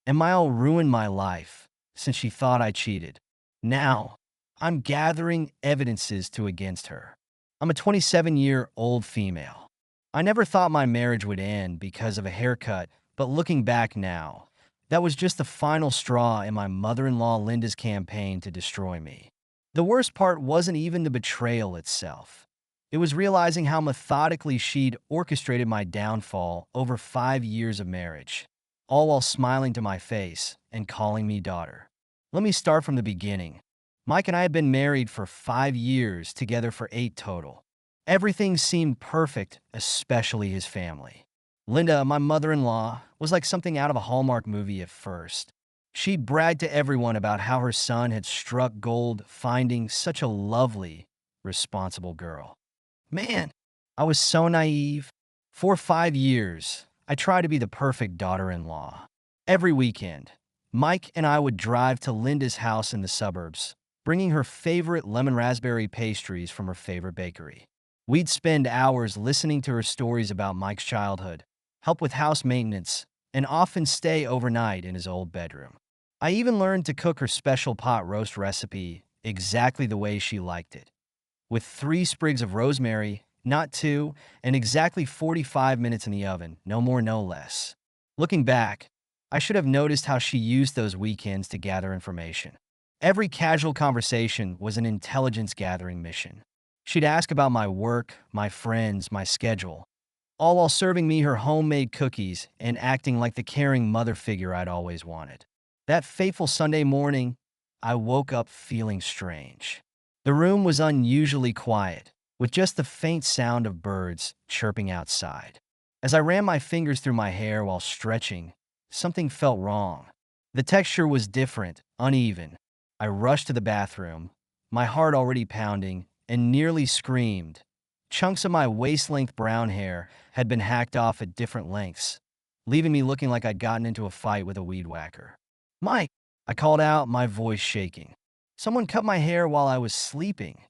and Mile ruined my life since she thought I cheated. Now, I'm gathering evidences to against her. I'm a 27-year-old female. I never thought my marriage would end because of a haircut, but looking back now, that was just the final straw in my mother-in-law Linda's campaign to destroy me. The worst part wasn't even the betrayal itself. It was realizing how methodically she'd orchestrated my downfall over 5 years of marriage, all while smiling to my face and calling me daughter. Let me start from the beginning. Mike and I had been married for 5 years, together for 8 total. Everything seemed perfect, especially his family. Linda, my mother-in-law, was like something out of a Hallmark movie at first. She bragged to everyone about how her son had struck gold finding such a lovely, responsible girl. Man, I was so naive. For 5 years, I tried to be the perfect daughter-in-law. Every weekend, Mike and I would drive to Linda's house in the suburbs, bringing her favorite lemon raspberry pastries from her favorite bakery. We'd spend hours listening to her stories about Mike's childhood, help with house maintenance, and often stay overnight in his old bedroom. I even learned to cook her special pot roast recipe exactly the way she liked it, with 3 sprigs of rosemary, not 2, and exactly 45 minutes in the oven, no more, no less. Looking back, I should have noticed how she used those weekends to gather information. Every casual conversation was an intelligence-gathering mission. She'd ask about my work, my friends, my schedule, all while serving me her homemade cookies and acting like the caring mother figure I'd always wanted. That fateful Sunday morning, I woke up feeling strange. The room was unusually quiet, with just the faint sound of birds chirping outside. As I ran my fingers through my hair while stretching, something felt wrong. The texture was different, uneven. I rushed to the bathroom, my heart already pounding, and nearly screamed. Chunks of my waist-length brown hair had been hacked off at different lengths, leaving me looking like I'd gotten into a fight with a weed whacker. "Mike," I called out, my voice shaking. "Someone cut my hair while I was sleeping."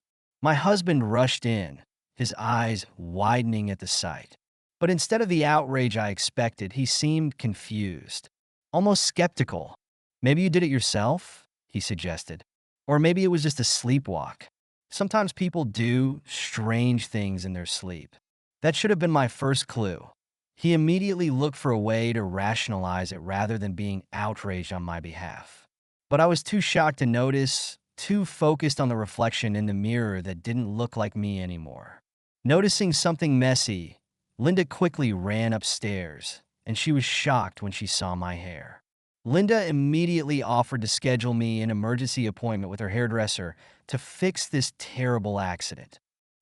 My husband rushed in, his eyes widening at the sight. But instead of the outrage I expected, he seemed confused, almost skeptical. "Maybe you did it yourself?" he suggested. "Or maybe it was just a sleepwalk. Sometimes people do strange things in their sleep." That should have been my first clue. He immediately looked for a way to rationalize it rather than being outraged on my behalf. But I was too shocked to notice, too focused on the reflection in the mirror that didn't look like me anymore. Noticing something messy, Linda quickly ran upstairs, and she was shocked when she saw my hair. Linda immediately offered to schedule me an emergency appointment with her hairdresser to fix this terrible accident.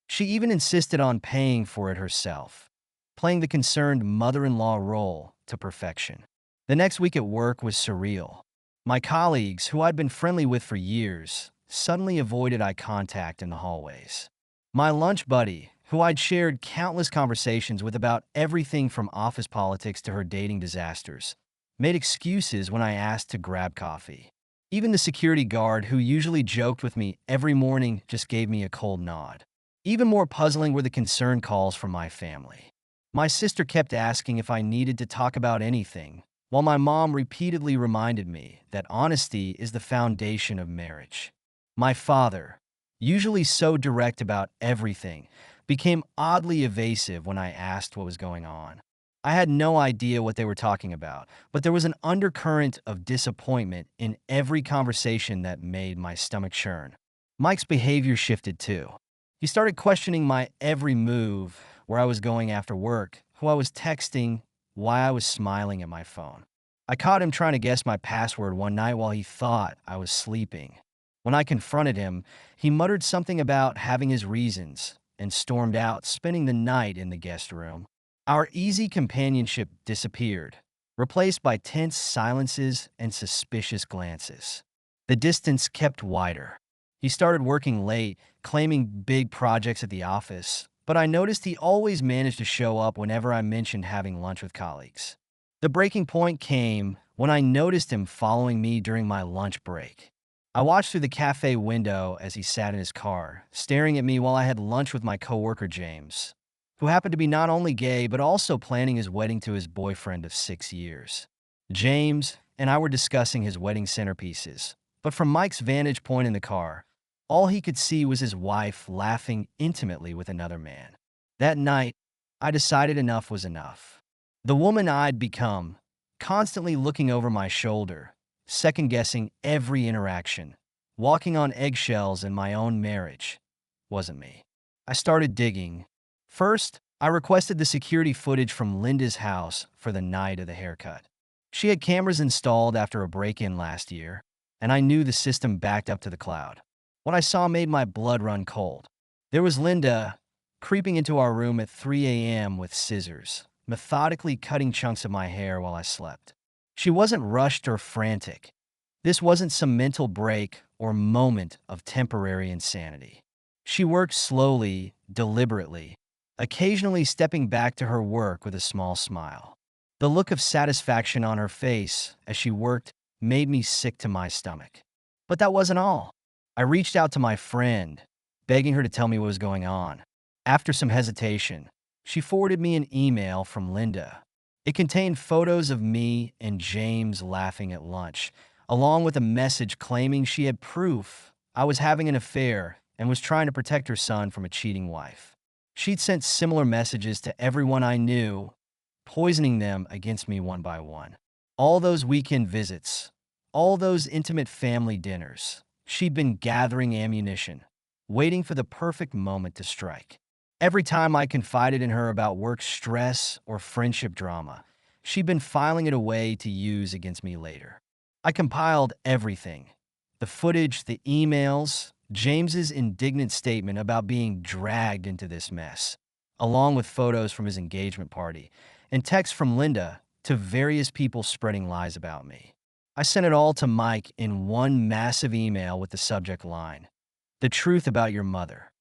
She even insisted on paying for it herself, playing the concerned mother-in-law role to perfection. The next week at work was surreal. My colleagues, who I'd been friendly with for years, suddenly avoided eye contact in the hallways. My lunch buddy, who I'd shared countless conversations with about everything from office politics to her dating disasters, made excuses when I asked to grab coffee. Even the security guard, who usually joked with me every morning, just gave me a cold nod. Even more puzzling were the concern calls from my family. My sister kept asking if I needed to talk about anything, while my mom repeatedly reminded me that honesty is the foundation of marriage. My father, usually so direct about everything, became oddly evasive when I asked what was going on. I had no idea what they were talking about, but there was an undercurrent of disappointment in every conversation that made my stomach churn. Mike's behavior shifted too. He started questioning my every move, where I was going after work, who I was texting, why I was smiling at my phone. I caught him trying to guess my password one night while he thought I was sleeping. When I confronted him, he muttered something about having his reasons and stormed out, spending the night in the guest room. Our easy companionship disappeared, replaced by tense silences and suspicious glances. The distance kept wider. He started working late, claiming big projects at the office, but I noticed he always managed to show up whenever I mentioned having lunch with colleagues. The breaking point came when I noticed him following me during my lunch break. I watched through the cafe window as he sat in his car, staring at me while I had lunch with my coworker James, who happened to be not only gay but also planning his wedding to his boyfriend of 6 years. James, and I were discussing his wedding centerpieces. But from Mike's vantage point in the car, all he could see was his wife laughing intimately with another man. That night, I decided enough was enough. The woman I'd become, constantly looking over my shoulder, second-guessing every interaction, walking on eggshells in my own marriage, wasn't me. I started digging. First, I requested the security footage from Linda's house for the night of the haircut. She had cameras installed after a break-in last year, and I knew the system backed up to the cloud. What I saw made my blood run cold. There was Linda creeping into our room at 3 a.m. with scissors, methodically cutting chunks of my hair while I slept. She wasn't rushed or frantic. This wasn't some mental break or moment of temporary insanity. She worked slowly, deliberately, occasionally stepping back to her work with a small smile. The look of satisfaction on her face as she worked made me sick to my stomach. But that wasn't all. I reached out to my friend, begging her to tell me what was going on. After some hesitation, she forwarded me an email from Linda. It contained photos of me and James laughing at lunch, along with a message claiming she had proof I was having an affair and was trying to protect her son from a cheating wife. She'd sent similar messages to everyone I knew, poisoning them against me one by one. All those weekend visits, all those intimate family dinners, she'd been gathering ammunition, waiting for the perfect moment to strike. Every time I confided in her about work stress or friendship drama, she'd been filing it away to use against me later. I compiled everything: the footage, the emails, James's indignant statement about being dragged into this mess, along with photos from his engagement party, and texts from Linda to various people spreading lies about me. I sent it all to Mike in one massive email with the subject line, "The truth about your mother."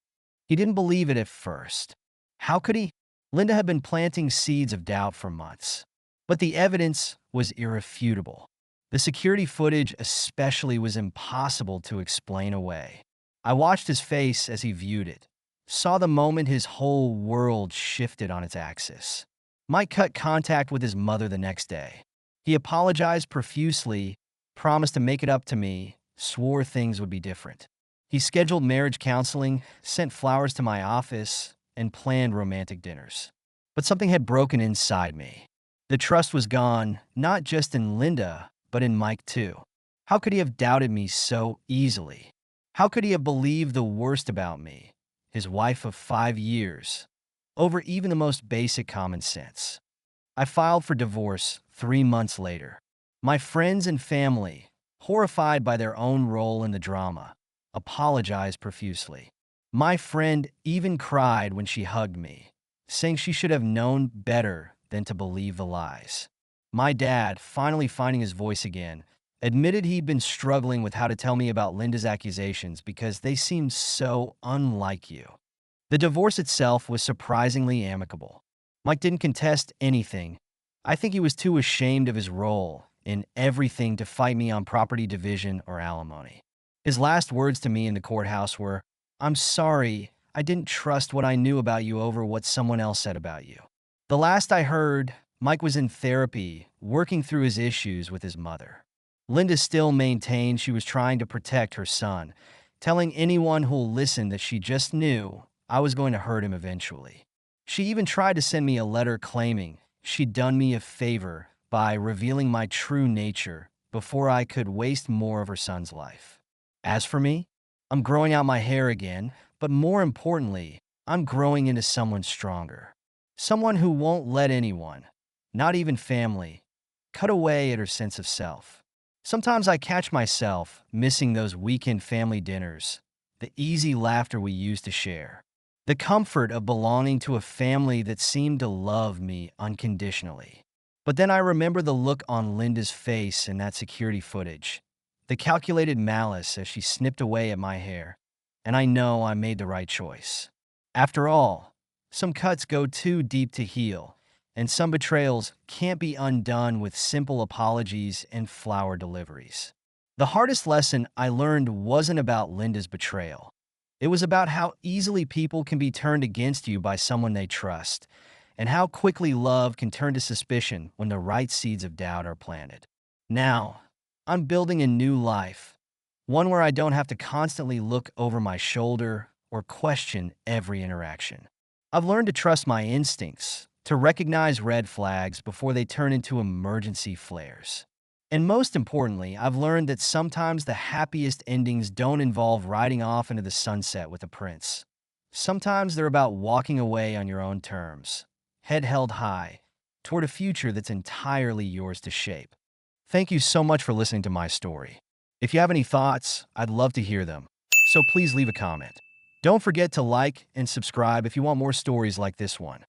He didn't believe it at first. How could he? Linda had been planting seeds of doubt for months. But the evidence was irrefutable. The security footage especially was impossible to explain away. I watched his face as he viewed it, saw the moment his whole world shifted on its axis. Mike cut contact with his mother the next day. He apologized profusely, promised to make it up to me, swore things would be different. He scheduled marriage counseling, sent flowers to my office, and planned romantic dinners. But something had broken inside me. The trust was gone, not just in Linda, but in Mike too. How could he have doubted me so easily? How could he have believed the worst about me, his wife of 5 years, over even the most basic common sense? I filed for divorce 3 months later. My friends and family, horrified by their own role in the drama, apologized profusely. My friend even cried when she hugged me, saying she should have known better than to believe the lies. My dad, finally finding his voice again, admitted he'd been struggling with how to tell me about Linda's accusations because they seemed so unlike you. The divorce itself was surprisingly amicable. Mike didn't contest anything. I think he was too ashamed of his role in everything to fight me on property division or alimony. His last words to me in the courthouse were, "I'm sorry, I didn't trust what I knew about you over what someone else said about you." The last I heard, Mike was in therapy, working through his issues with his mother. Linda still maintained she was trying to protect her son, telling anyone who'll listen that she just knew I was going to hurt him eventually. She even tried to send me a letter claiming she'd done me a favor by revealing my true nature before I could waste more of her son's life. As for me, I'm growing out my hair again, but more importantly, I'm growing into someone stronger. Someone who won't let anyone, not even family, cut away at her sense of self. Sometimes I catch myself missing those weekend family dinners, the easy laughter we used to share, the comfort of belonging to a family that seemed to love me unconditionally. But then I remember the look on Linda's face in that security footage, the calculated malice as she snipped away at my hair, and I know I made the right choice. After all, some cuts go too deep to heal, and some betrayals can't be undone with simple apologies and flower deliveries. The hardest lesson I learned wasn't about Linda's betrayal. It was about how easily people can be turned against you by someone they trust, and how quickly love can turn to suspicion when the right seeds of doubt are planted. Now, I'm building a new life, one where I don't have to constantly look over my shoulder or question every interaction. I've learned to trust my instincts, to recognize red flags before they turn into emergency flares. And most importantly, I've learned that sometimes the happiest endings don't involve riding off into the sunset with a prince. Sometimes they're about walking away on your own terms, head held high, toward a future that's entirely yours to shape. Thank you so much for listening to my story. If you have any thoughts, I'd love to hear them, so please leave a comment. Don't forget to like and subscribe if you want more stories like this one.